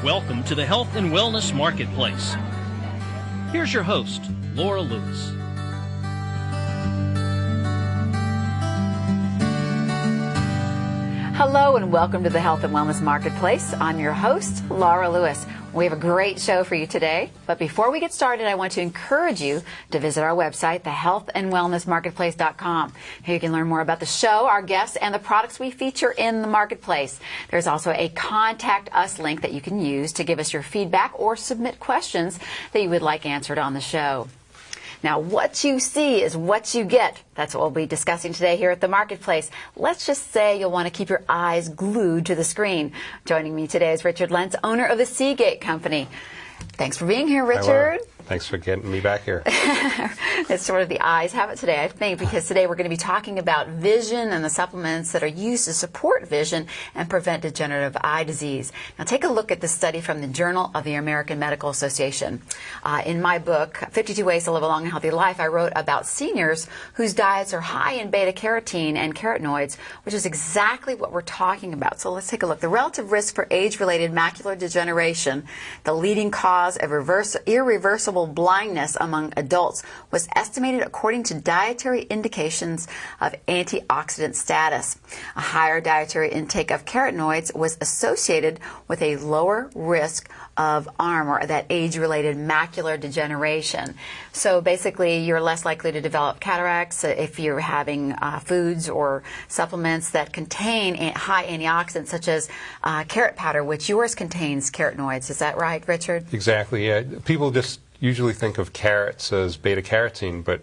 Welcome to the Health and Wellness Marketplace. Here's your host, Laura Lewis. Hello and welcome to the Health and Wellness Marketplace. I'm your host, Laura Lewis. We have a great show for you today, but before we get started, I want to encourage you to visit our website, thehealthandwellnessmarketplace.com. Here you can learn more about the show, our guests, and the products we feature in the marketplace. There's also a Contact Us link that you can use to give us your feedback or submit questions that you would like answered on the show. Now, what you see is what you get. That's what we'll be discussing today here at the Marketplace. Let's just say you'll want to keep your eyes glued to the screen. Joining me today is Richard Lentz, owner of the Seagate Company. Thanks for being here, Richard. Hi, thanks for getting me back here. It's sort of the eyes have it today, I think, because today we're going to be talking about vision and the supplements that are used to support vision and prevent degenerative eye disease. Now, take a look at this study from the Journal of the American Medical Association. In my book, 52 Ways to Live a Long and Healthy Life, I wrote about seniors whose diets are high in beta-carotene and carotenoids, which is exactly what we're talking about. So let's take a look. The relative risk for age-related macular degeneration, the leading cause of irreversible blindness among adults, was estimated according to dietary indications of antioxidant status. A higher dietary intake of carotenoids was associated with a lower risk of ARM, or that age-related macular degeneration. So basically, you're less likely to develop cataracts if you're having foods or supplements that contain high antioxidants, such as carrot powder, which yours contains carotenoids. Is that right, Richard? Exactly, yeah. People just usually think of carrots as beta-carotene, but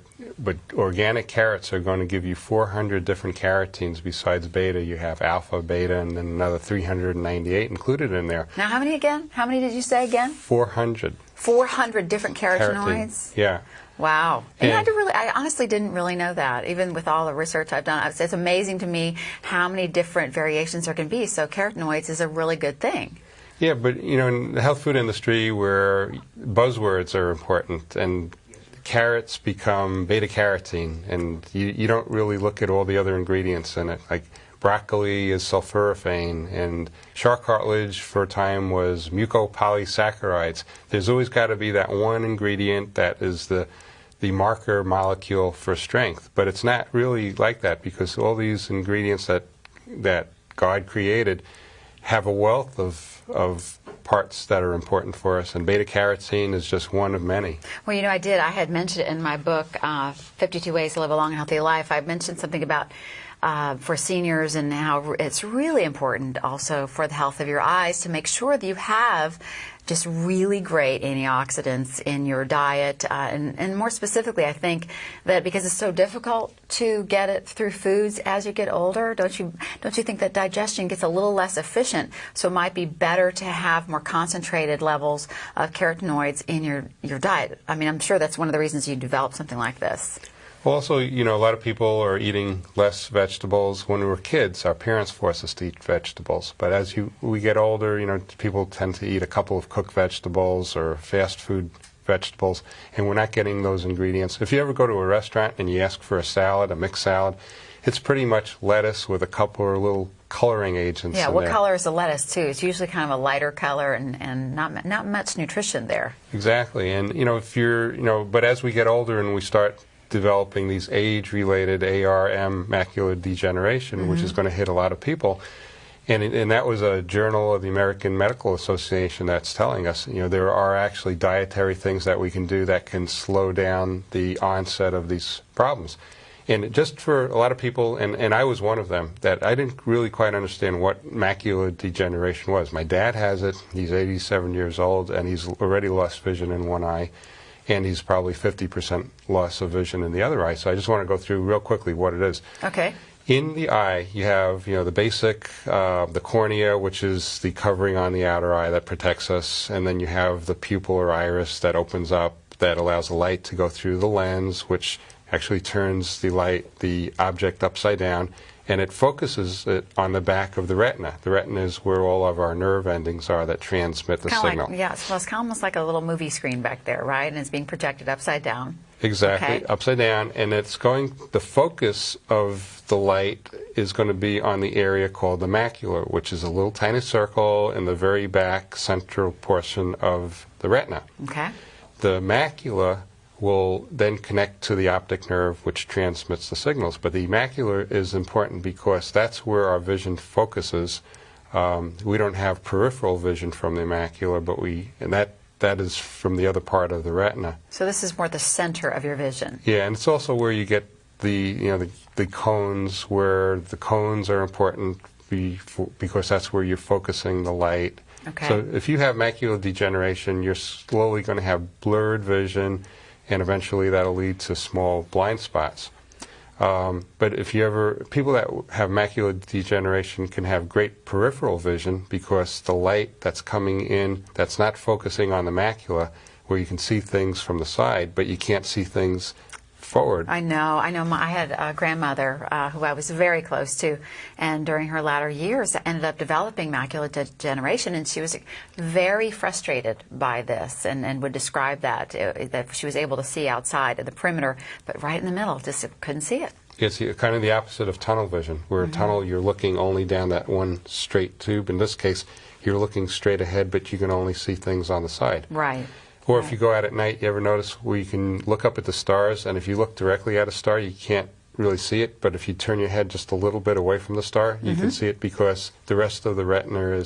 organic carrots are going to give you 400 different carotenes besides beta. You have alpha, beta, and then another 398 included in there. Now, how many again? How many did you say again? 400. 400 different carotenoids? Yeah. Wow. And I honestly didn't really know that, even with all the research I've done. It's amazing to me how many different variations there can be. So carotenoids is a really good thing. Yeah, but you know, in the health food industry where buzzwords are important and carrots become beta-carotene, and you don't really look at all the other ingredients in it. Like broccoli is sulforaphane, and shark cartilage for a time was mucopolysaccharides. There's always got to be that one ingredient that is the marker molecule for strength. But it's not really like that, because all these ingredients that God created have a wealth of parts that are important for us, and beta-carotene is just one of many. Well, you know, I had mentioned it in my book, 52 Ways to Live a Long and Healthy Life. I mentioned something about for seniors and how it's really important also for the health of your eyes to make sure that you have just really great antioxidants in your diet, and more specifically, I think that because it's so difficult to get it through foods as you get older, don't you think that digestion gets a little less efficient? So it might be better to have more concentrated levels of carotenoids in your diet. I mean, I'm sure that's one of the reasons you developed something like this. Also, you know, a lot of people are eating less vegetables. When we were kids, our parents forced us to eat vegetables. But as we get older, you know, people tend to eat a couple of cooked vegetables or fast food vegetables, and we're not getting those ingredients. If you ever go to a restaurant and you ask for a salad, a mixed salad, it's pretty much lettuce with a couple of little coloring agents in what there. color is the lettuce, too? It's usually kind of a lighter color and not much nutrition there. Exactly. And, you know, but as we get older and we start developing these age-related ARM, macular degeneration, which is going to hit a lot of people. And that was a Journal of the American Medical Association that's telling us, you know, there are actually dietary things that we can do that can slow down the onset of these problems. And just for a lot of people, and I was one of them, that I didn't really quite understand what macular degeneration was. My dad has it. He's 87 years old, and he's already lost vision in one eye. And he's probably 50% loss of vision in the other eye. So I just want to go through real quickly what it is. Okay. In the eye, you have, you know, the basic, the cornea, which is the covering on the outer eye that protects us, and then you have the pupil or iris that opens up, that allows the light to go through the lens, which actually turns the object upside down, and it focuses it on the back of the retina. The retina is where all of our nerve endings are that transmit the signal. It's almost like a little movie screen back there, right? And it's being projected upside down. Exactly, Okay. upside down, and the focus of the light is going to be on the area called the macula, which is a little tiny circle in the very back central portion of the retina. Okay. The macula will then connect to the optic nerve, which transmits the signals. But the macula is important because that's where our vision focuses. We don't have peripheral vision from the macula, and that is from the other part of the retina. So this is more the center of your vision. Yeah, and it's also where you get the cones, where the cones are important because that's where you're focusing the light. Okay. So if you have macular degeneration, you're slowly going to have blurred vision, and eventually that'll lead to small blind spots. But people that have macular degeneration can have great peripheral vision because the light that's coming in, that's not focusing on the macula, where you can see things from the side, but you can't see things forward. I know. I had a grandmother who I was very close to, and during her latter years ended up developing macular degeneration, and she was very frustrated by this, and would describe that she was able to see outside of the perimeter, but right in the middle, just couldn't see it. It's kind of the opposite of tunnel vision, where tunnel you're looking only down that one straight tube. In this case, you're looking straight ahead, but you can only see things on the side. Right. Or if you go out at night, you ever notice where you can look up at the stars, and if you look directly at a star, you can't really see it, but if you turn your head just a little bit away from the star, you can see it because the rest of the retina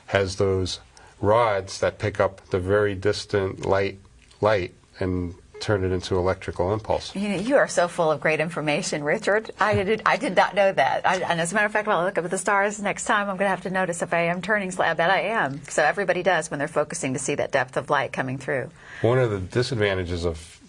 has those rods that pick up the very distant light and turn it into electrical impulse. You are so full of great information, Richard. I did not know that. And as a matter of fact, when I look up at the stars next time, I'm going to have to notice if I am turning slant. I bet I am. So everybody does when they're focusing to see that depth of light coming through. One of the disadvantages of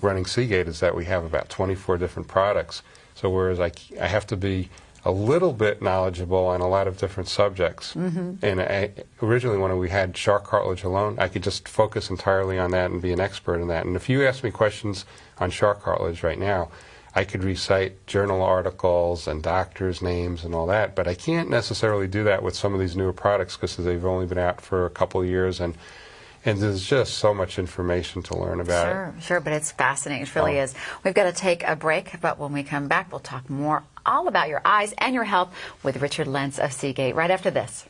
running Seagate is that we have about 24 different products. So whereas I have to be a little bit knowledgeable on a lot of different subjects. And originally when we had shark cartilage alone, I could just focus entirely on that and be an expert in that. And if you ask me questions on shark cartilage right now, I could recite journal articles and doctors' names and all that, but I can't necessarily do that with some of these newer products because they've only been out for a couple of years, and there's just so much information to learn about it. Sure, but it's fascinating. It really is. We've got to take a break, but when we come back, we'll talk more all about your eyes and your health with Richard Lentz of Seagate right after this.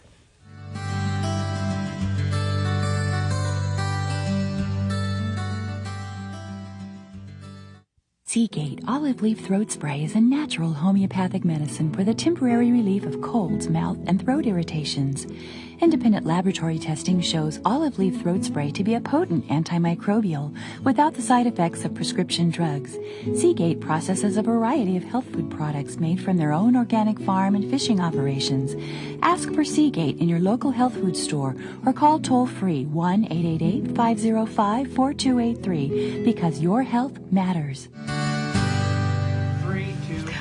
Seagate Olive Leaf Throat Spray is a natural homeopathic medicine for the temporary relief of colds, mouth, and throat irritations. Independent laboratory testing shows olive leaf throat spray to be a potent antimicrobial without the side effects of prescription drugs. Seagate processes a variety of health food products made from their own organic farm and fishing operations. Ask for Seagate in your local health food store or call toll-free 1-888-505-4283 because your health matters.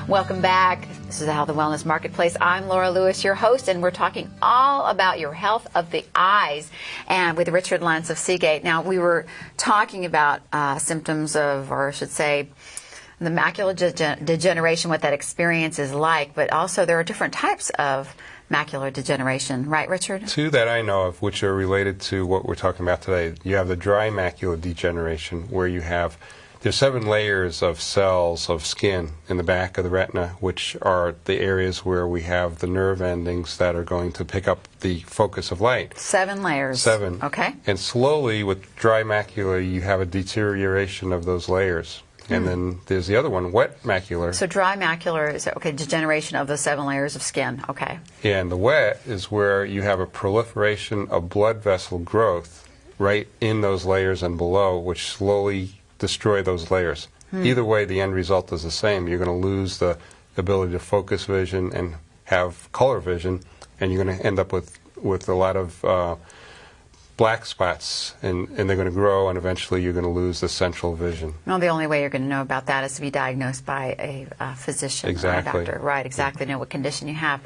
Welcome back. This is the Health and Wellness Marketplace. I'm Laura Lewis, your host, and we're talking all about your health of the eyes and with Richard Lentz of Seagate. Now, we were talking about symptoms of, or I should say, the macular degeneration, what that experience is like, but also there are different types of macular degeneration, right, Richard? Two that I know of, which are related to what we're talking about today. You have the dry macular degeneration, where there's 7 layers of cells of skin in the back of the retina, which are the areas where we have the nerve endings that are going to pick up the focus of light. 7 layers. 7. Okay. And slowly, with dry macula, you have a deterioration of those layers. And then there's the other one, wet macular. So dry macular is, degeneration of the 7 layers of skin. Okay. Yeah, and the wet is where you have a proliferation of blood vessel growth right in those layers and below, which slowly destroy those layers. Either way, the end result is the same. You're going to lose the ability to focus vision and have color vision, and you're going to end up with a lot of black spots, and they're going to grow, and eventually you're going to lose the central vision. Well, the only way you're going to know about that is to be diagnosed by a physician or a doctor. Right, exactly. Know what condition you have.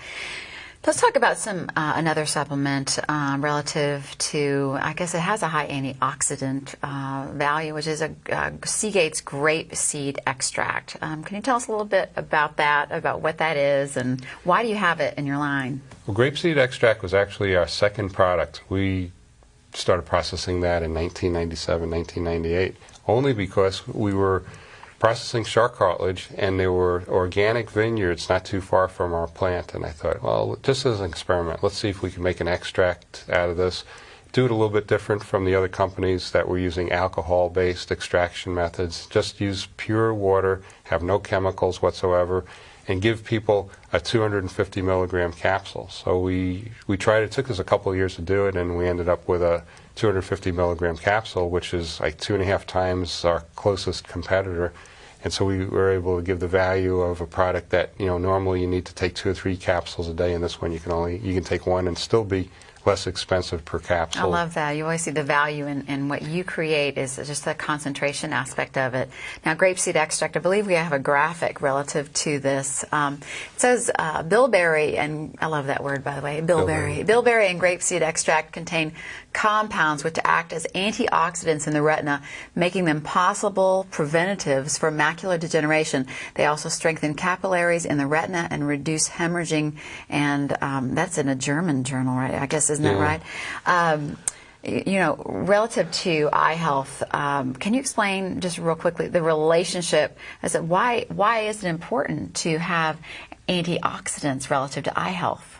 Let's talk about another supplement relative to, I guess it has a high antioxidant value, which is Seagate's grape seed extract. Can you tell us a little bit about that, about what that is, and why do you have it in your line? Well, grape seed extract was actually our second product. We started processing that in 1997, 1998, only because we were processing shark cartilage, and there were organic vineyards not too far from our plant. And I thought, well, just as an experiment, let's see if we can make an extract out of this, do it a little bit different from the other companies that were using alcohol-based extraction methods. Just use pure water, have no chemicals whatsoever, and give people a 250 milligram capsule. So we tried. It took us a couple of years to do it, and we ended up with a 250 milligram capsule, which is like 2.5 times our closest competitor. And so we were able to give the value of a product that, you know, normally you need to take 2 or 3 capsules a day, and this one you can take one and still be less expensive per capsule. I love that. You always see the value in what you create is just the concentration aspect of it. Now, grapeseed extract, I believe we have a graphic relative to this. It says bilberry, and I love that word, by the way, bilberry. Bilberry and grapeseed extract contain compounds which act as antioxidants in the retina, making them possible preventatives for macular degeneration. They also strengthen capillaries in the retina and reduce hemorrhaging, and that's in a German journal, right? I guess, isn't that right? You know, relative to eye health, can you explain just real quickly the relationship? As to why is it important to have antioxidants relative to eye health?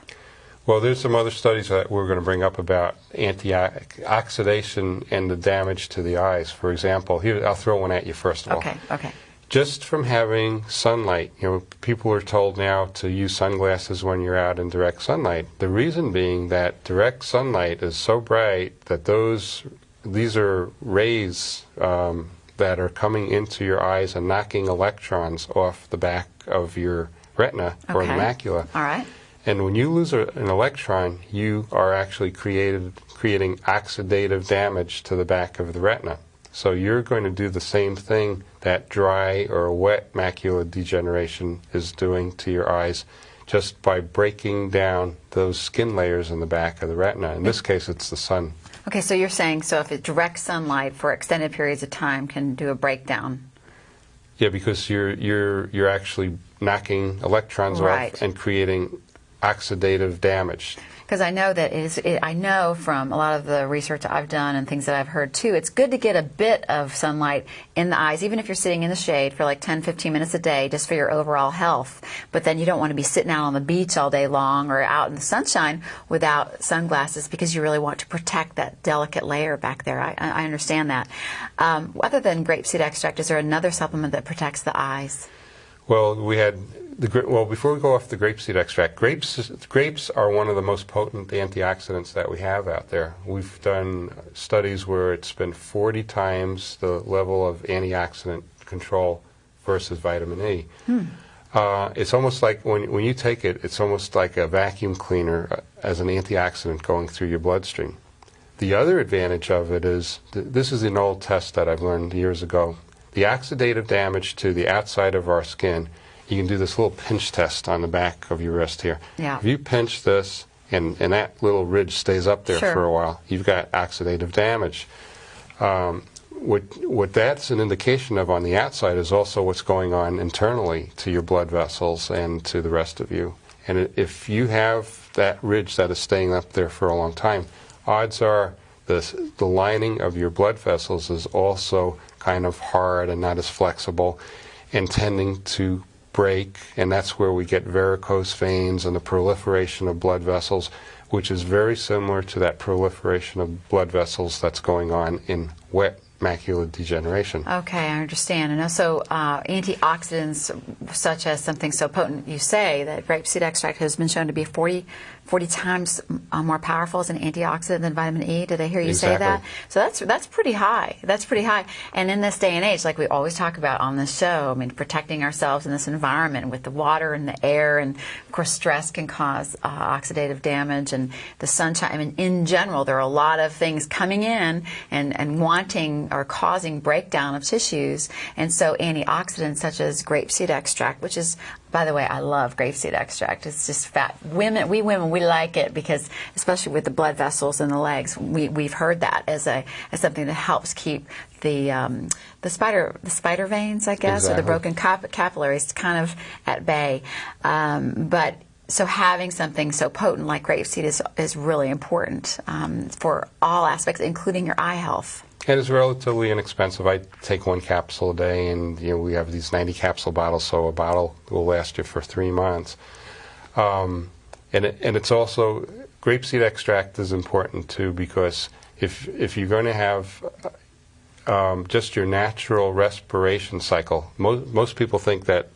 Well, there's some other studies that we're going to bring up about antioxidation and the damage to the eyes. For example, here, I'll throw one at you first of all. Okay. Just from having sunlight, you know, people are told now to use sunglasses when you're out in direct sunlight. The reason being that direct sunlight is so bright that these are rays that are coming into your eyes and knocking electrons off the back of your retina or the macula. All right. And when you lose an electron, you are actually creating oxidative damage to the back of the retina. So you're going to do the same thing that dry or wet macular degeneration is doing to your eyes, just by breaking down those skin layers in the back of the retina. In this case, it's the sun. Okay, so you're saying, so if direct sunlight for extended periods of time can do a breakdown? Yeah, because you're actually knocking electrons off and creating oxidative damage. Because I know that I know from a lot of the research I've done and things that I've heard too, it's good to get a bit of sunlight in the eyes, even if you're sitting in the shade for like 10, 15 minutes a day, just for your overall health. But then you don't want to be sitting out on the beach all day long or out in the sunshine without sunglasses, because you really want to protect that delicate layer back there. I understand that. Other than grapeseed extract, is there another supplement that protects the eyes? Well, before we go off the grapeseed extract, grapes are one of the most potent antioxidants that we have out there. We've done studies where it's been 40 times the level of antioxidant control versus vitamin E. It's almost like when you take it, it's almost like a vacuum cleaner as an antioxidant going through your bloodstream. The other advantage of it is, this is an old test that I've learned years ago. The oxidative damage to the outside of our skin, you can do this little pinch test on the back of your wrist here. Yeah. If you pinch this and that little ridge stays up there for a while, you've got oxidative damage. What that's an indication of on the outside is also what's going on internally to your blood vessels and to the rest of you. And if you have that ridge that is staying up there for a long time, odds are the lining of your blood vessels is also kind of hard and not as flexible and tending to break, and that's where we get varicose veins and the proliferation of blood vessels, which is very similar to that proliferation of blood vessels that's going on in wet macular degeneration. Okay, I understand. And also antioxidants, such as something so potent, you say that grapeseed extract has been shown to be 40 times more powerful as an antioxidant than vitamin E. Did I hear you say that? So that's pretty high. That's pretty high. And in this day and age, like we always talk about on this show, I mean, protecting ourselves in this environment with the water and the air, and of course stress can cause oxidative damage, and the sunshine. I mean, in general, there are a lot of things coming in and wanting or causing breakdown of tissues. And so antioxidants such as grapeseed extract, which is, by the way, I love grapeseed extract. It's just fat. We women, we like it because, especially with the blood vessels in the legs, we've heard that as something that helps keep the spider veins, I guess, or the broken capillaries kind of at bay. But So having something so potent like grapeseed is really important for all aspects, including your eye health. And it's relatively inexpensive. I take 1 capsule a day, and we have these 90 capsule bottles, so a bottle will last you for 3 months. And it's also, grapeseed extract is important too, because if you're going to have just your natural respiration cycle, most people think that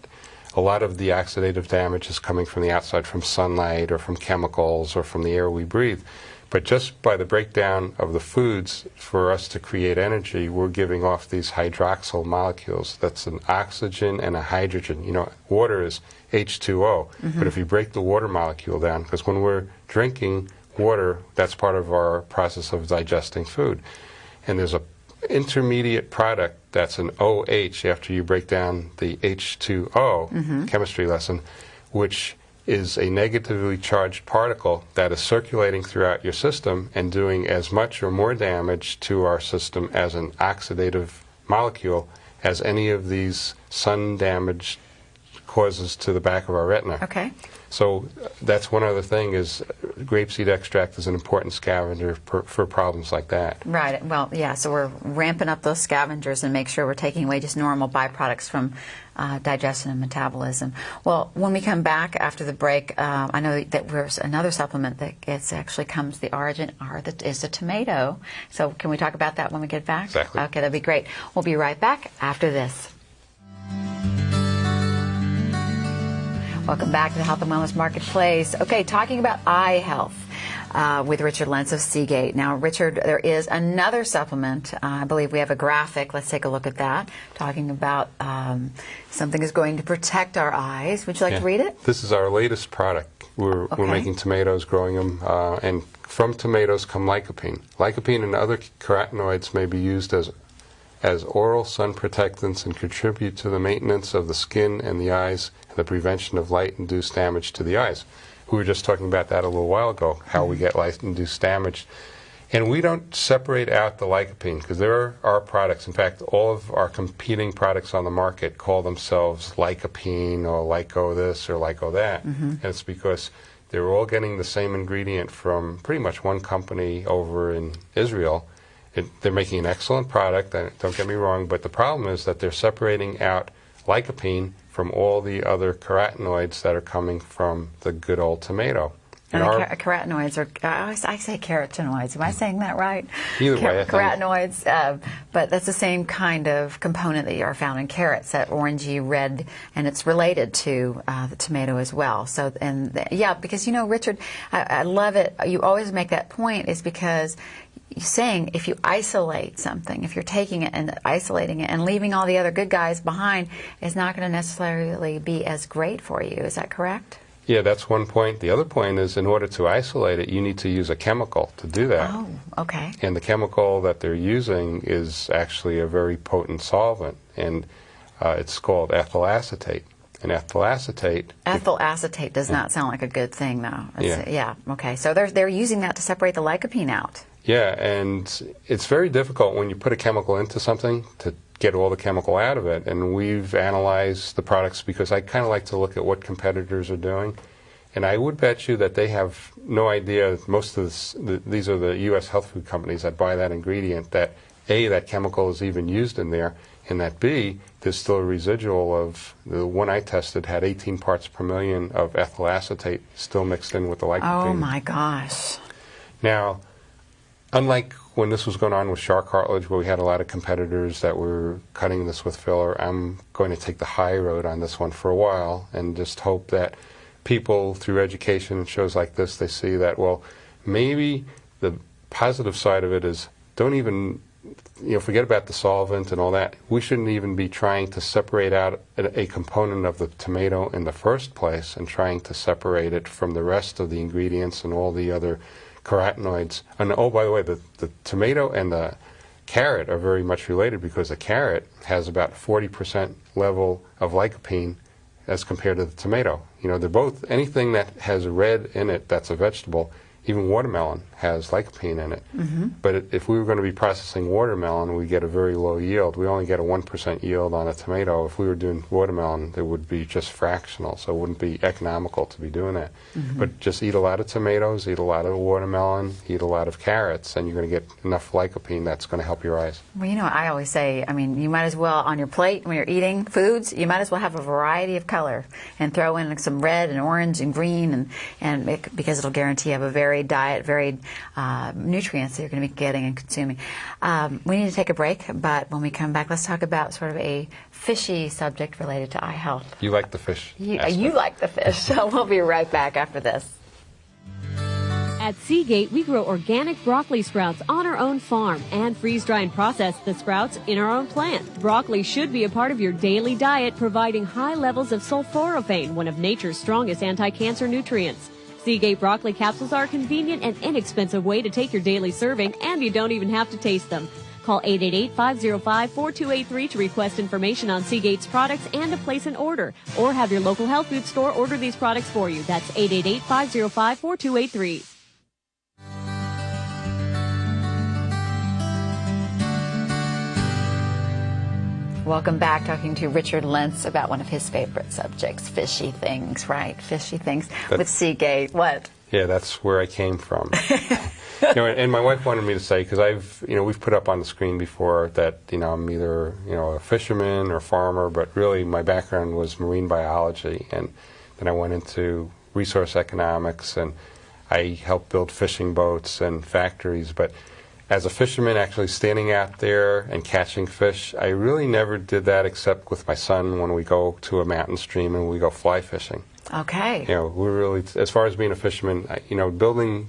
a lot of the oxidative damage is coming from the outside, from sunlight or from chemicals or from the air we breathe. But just by the breakdown of the foods for us to create energy, we're giving off these hydroxyl molecules. That's an oxygen and a hydrogen. Water is H2O. But if you break the water molecule down, because when we're drinking water, that's part of our process of digesting food. And there's a intermediate product that's an OH after you break down the H2O, chemistry lesson, which is a negatively charged particle that is circulating throughout your system and doing as much or more damage to our system as an oxidative molecule as any of these sun damage causes to the back of our retina. Okay. So that's one other thing, is grapeseed extract is an important scavenger for problems like that. Right. Well, yeah, so we're ramping up those scavengers and make sure we're taking away just normal byproducts from digestion and metabolism. Well, when we come back after the break, I know that there's another supplement that actually comes, the origin is the tomato. So can we talk about that when we get back? Exactly. Okay, that'd be great. We'll be right back after this. Welcome back to the Health and Wellness Marketplace. Okay, talking about eye health with Richard Lentz of Seagate. Now, Richard, there is another supplement. I believe we have a graphic. Let's take a look at that. Talking about something is going to protect our eyes. Would you like to read it? This is our latest product. We're making tomatoes, growing them, and from tomatoes come lycopene. Lycopene and other carotenoids may be used as oral sun protectants and contribute to the maintenance of the skin and the eyes and the prevention of light-induced damage to the eyes. We were just talking about that a little while ago, how we get light-induced damage. And we don't separate out the lycopene, because there are products. In fact, all of our competing products on the market call themselves lycopene or lyco this or lyco that. And it's because they're all getting the same ingredient from pretty much one company over in Israel. They're making an excellent product, don't get me wrong, but the problem is that they're separating out lycopene from all the other carotenoids that are coming from the good old tomato. And carotenoids are, I say carotenoids. Am I saying that right? Either way, carotenoids, but that's the same kind of component that are found in carrots, that orangey red, and it's related to the tomato as well. So, yeah, because Richard, I love it. You always make that point, is because you're saying if you isolate something, if you're taking it and isolating it and leaving all the other good guys behind, it's not going to necessarily be as great for you. Is that correct? Yeah, that's one point. The other point is, in order to isolate it, you need to use a chemical to do that. Oh, okay. And the chemical that they're using is actually a very potent solvent, and it's called ethyl acetate. And ethyl acetate... Ethyl acetate does not sound like a good thing, though. Yeah, okay. So they're using that to separate the lycopene out. Yeah, and it's very difficult when you put a chemical into something to get all the chemical out of it. And we've analyzed the products, because I kind of like to look at what competitors are doing. And I would bet you that they have no idea, most of these are the U.S. health food companies that buy that ingredient, that A, that chemical is even used in there, and that B, there's still a residual of, the one I tested had 18 parts per million of ethyl acetate still mixed in with the lycopene. Oh my gosh. Now, unlike when this was going on with shark cartilage, where we had a lot of competitors that were cutting this with filler, I'm going to take the high road on this one for a while and just hope that people, through education and shows like this, they see that, well, maybe the positive side of it is, don't even, forget about the solvent and all that. We shouldn't even be trying to separate out a component of the tomato in the first place and trying to separate it from the rest of the ingredients and all the other carotenoids. And oh, by the way, the tomato and the carrot are very much related, because the carrot has about 40% level of lycopene as compared to the tomato. They're both, anything that has red in it that's a vegetable Even watermelon has lycopene in it. But if we were going to be processing watermelon, we get a very low yield. We only get a 1% yield on a tomato. If we were doing watermelon, it would be just fractional, so it wouldn't be economical to be doing that. But just eat a lot of tomatoes, eat a lot of watermelon, eat a lot of carrots, and you're going to get enough lycopene that's going to help your eyes. Well, you know, I always say, I mean, you might as well, on your plate, when you're eating foods, you might as well have a variety of color and throw in some red and orange and green, because it'll guarantee you have a varied diet, varied nutrients that you're going to be getting and consuming. We need to take a break, but when we come back, let's talk about sort of a fishy subject related to eye health. You like the fish? You like the fish, so we'll be right back after this. At Seagate, we grow organic broccoli sprouts on our own farm and freeze-dry and process the sprouts in our own plant. Broccoli should be a part of your daily diet, providing high levels of sulforaphane, one of nature's strongest anti-cancer nutrients. Seagate broccoli capsules are a convenient and inexpensive way to take your daily serving, and you don't even have to taste them. Call 888-505-4283 to request information on Seagate's products and to place an order, or have your local health food store order these products for you. That's 888-505-4283. Welcome back, talking to Richard Lentz about one of his favorite subjects, fishy things, right? Fishy things with Seagate. What? Yeah, that's where I came from. And my wife wanted me to say, because we've put up on the screen before that, I'm either, a fisherman or farmer, but really my background was marine biology, and then I went into resource economics, and I helped build fishing boats and factories, but as a fisherman, actually standing out there and catching fish, I really never did that except with my son when we go to a mountain stream and we go fly fishing. Okay. We're really, as far as being a fisherman, building,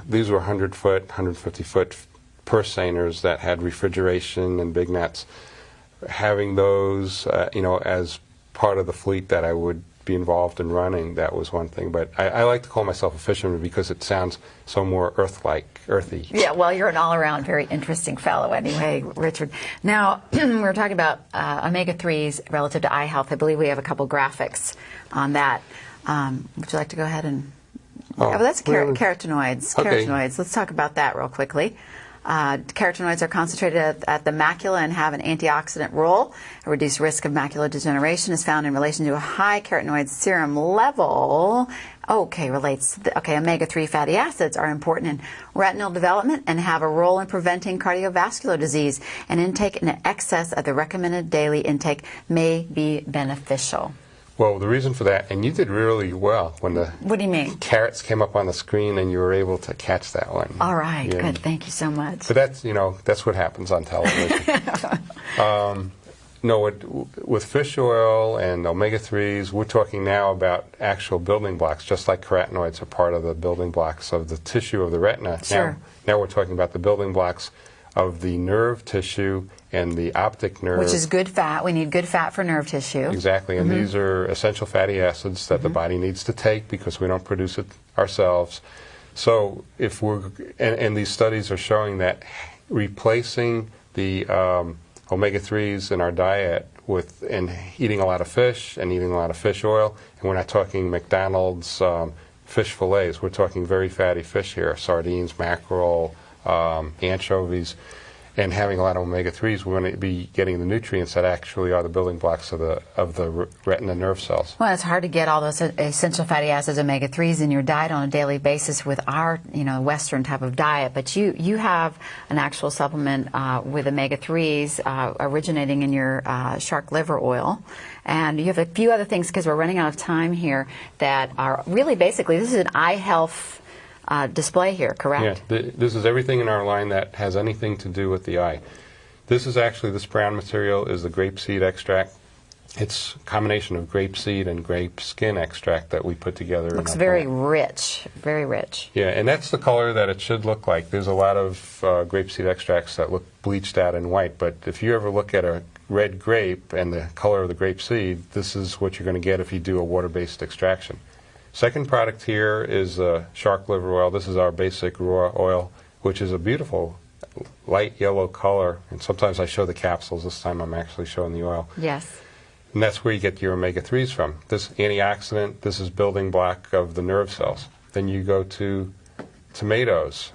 these were 100-foot, 150-foot purse seiners that had refrigeration and big nets. Having those, as part of the fleet that I would be involved in running, that was one thing. But I like to call myself a fisherman because it sounds so more earthy. Yeah, well, you're an all-around very interesting fellow anyway, Richard. Now, we were talking about omega-3s relative to eye health. I believe we have a couple graphics on that. Would you like to go ahead and... that's carotenoids. Okay. Carotenoids. Let's talk about that real quickly. Carotenoids are concentrated at the macula and have an antioxidant role. A reduced risk of macular degeneration is found in relation to a high carotenoid serum level. Omega-3 fatty acids are important in retinal development and have a role in preventing cardiovascular disease. An intake in excess of the recommended daily intake may be beneficial. Well, the reason for that, and you did really well when the What do you mean? carrots came up on the screen and you were able to catch that one. All right, Yeah. good. Thank you so much. But that's, that's what happens on television. With fish oil and omega-3s, we're talking now about actual building blocks, just like carotenoids are part of the building blocks of the tissue of the retina. Sure. Now we're talking about the building blocks of the nerve tissue and the optic nerve. Which is good fat. We need good fat for nerve tissue. Exactly, and these are essential fatty acids that the body needs to take because we don't produce it ourselves. So if and these studies are showing that replacing the omega-3s in our diet and eating a lot of fish and eating a lot of fish oil, and we're not talking McDonald's fish fillets, we're talking very fatty fish here, sardines, mackerel, anchovies, and having a lot of omega-3s, we're going to be getting the nutrients that actually are the building blocks of the retina nerve cells. Well, it's hard to get all those essential fatty acids, omega-3s, in your diet on a daily basis with our, Western type of diet. But you have an actual supplement with omega-3s originating in your shark liver oil. And you have a few other things, because we're running out of time here, that are really basically, this is an eye health display here, correct? Yeah, this is everything in our line that has anything to do with the eye. This brown material is the grapeseed extract. It's a combination of grapeseed and grape skin extract that we put together. Looks very rich, very rich. Yeah, and that's the color that it should look like. There's a lot of grapeseed extracts that look bleached out and white, but if you ever look at a red grape and the color of the grapeseed, this is what you're going to get if you do a water-based extraction. Second product here is shark liver oil. This is our basic raw oil, which is a beautiful light yellow color. And sometimes I show the capsules. This time I'm actually showing the oil. Yes. And that's where you get your omega-3s from. This antioxidant, this is building block of the nerve cells. Then you go to tomatoes,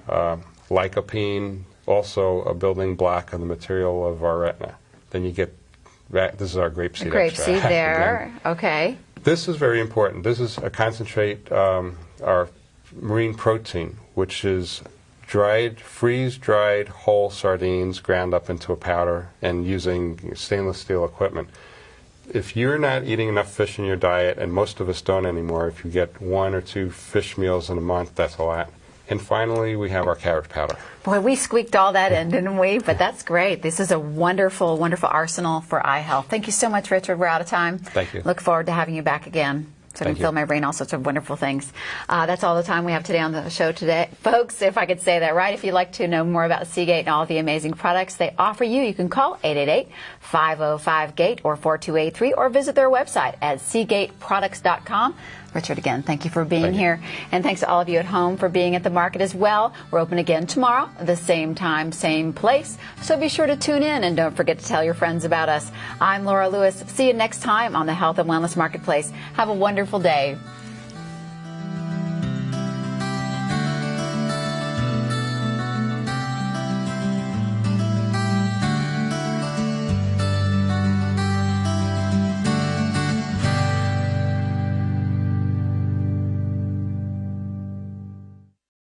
lycopene, also a building block of the material of our retina. Then you get that. This is our grapeseed extract. Grapeseed there. Okay. This is very important. This is a concentrate, our marine protein, which is freeze-dried whole sardines ground up into a powder and using stainless steel equipment. If you're not eating enough fish in your diet, and most of us don't anymore, if you get 1 or 2 fish meals in a month, that's a lot. And finally, we have our carrot powder. Boy, we squeaked all that in, didn't we? But that's great. This is a wonderful, wonderful arsenal for eye health. Thank you so much, Richard. We're out of time. Thank you. Look forward to having you back again. So I can fill my brain all sorts of wonderful things. That's all the time we have today on the show today. Folks, if I could say that right, if you'd like to know more about Seagate and all the amazing products they offer you can call 888-505-GATE or 4283 or visit their website at seagateproducts.com. Richard, again, thank you for being here. And thanks to all of you at home for being at the market as well. We're open again tomorrow, the same time, same place. So be sure to tune in and don't forget to tell your friends about us. I'm Laura Lewis. See you next time on the Health and Wellness Marketplace. Have a wonderful day.